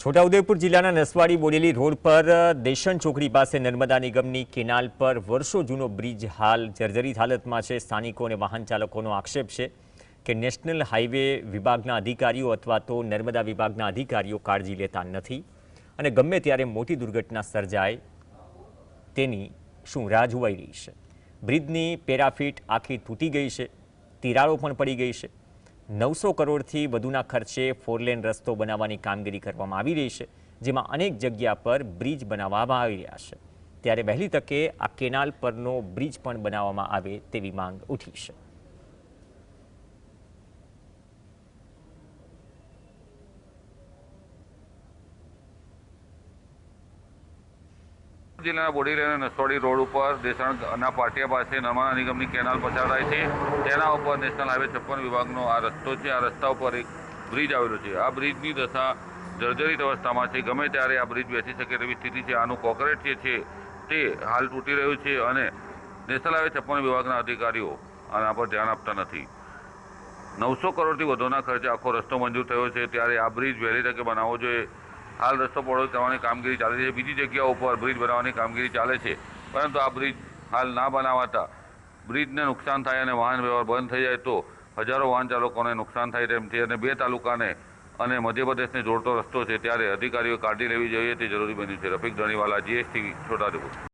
છોટાઉદેપુર જિલ્લાના નસવાડી બોડેલી રોડ પર દેશન ચોકડી પાસે નર્મદા નિગમની કેનાલ પર વર્ષો જૂનો બ્રિજ હાલ જર્જરિત હાલતમાં છે। સ્થાનિકો અને વાહન ચાલકોનો આક્ષેપ છે કે નેશનલ હાઈવે વિભાગના અધિકારીઓ અથવા તો નર્મદા વિભાગના અધિકારીઓ કાળજી લેતા નથી અને ગમે ત્યારે મોટી દુર્ઘટના સર્જાય તેની શું રાહ જોવાઈ રહી છે। બ્રિજની પેરાફીટ આખી તૂટી ગઈ છે, તિરાડો પણ પડી ગઈ છે। 900 કરોડથી વધુના ખર્ચે ફોરલેન રસ્તો બનાવવાની કામગીરી કરવામાં આવી રહી છે, જેમાં અનેક જગ્યા પર બ્રિજ બનાવવામાં આવી રહ્યા છે। ત્યારે વહેલી તકે આ કેનાલ પરનો બ્રિજ પણ બનાવવામાં આવે તેવી માંગ ઉઠી છે। જિલ્લાના બોડેલી અને નસવાડી રોડ ઉપર દેસણના પાટિયા પાસે નર્મદા નિગમની કેનાલ પસાર થાય છે। તેના ઉપર નેશનલ હાઈવે 56 વિભાગનો આ રસ્તો છે। આ રસ્તા ઉપર એક બ્રિજ આવેલો છે। આ બ્રિજની દશા જર્જરિત અવસ્થામાં છે। ગમે ત્યારે આ બ્રિજ બેસી શકે તેવી સ્થિતિ છે। આનું કોન્ક્રીટ જે છે તે હાલ તૂટી રહ્યું છે અને નેશનલ હાઈવે 56 વિભાગના અધિકારીઓ આના પર ધ્યાન આપતા નથી। 900 કરોડથી વધુના ખર્ચે આખો રસ્તો મંજૂર થયો છે, ત્યારે આ બ્રિજ વહેલી તકે બનાવવો જોઈએ। હાલ રસ્તો પહોળો કરવાની કામગીરી ચાલી રહી છે। બીજી જગ્યાઓ પર બ્રિજ બનાવવાની કામગીરી ચાલે છે, પરંતુ આ બ્રિજ હાલ ના બનાવાતા બ્રિજને નુકસાન થાય અને વાહન વ્યવહાર બંધ થઈ જાય તો હજારો વાહન ચાલકોને નુકસાન થાય તેમ છે અને બે તાલુકાને અને મધ્યપ્રદેશને જોડતો રસ્તો છે, ત્યારે અધિકારીઓએ કાળજી લેવી જોઈએ તે જરૂરી બન્યું છે। રફીક ધણીવાલા, GSTV, છોટાઉદેપુર।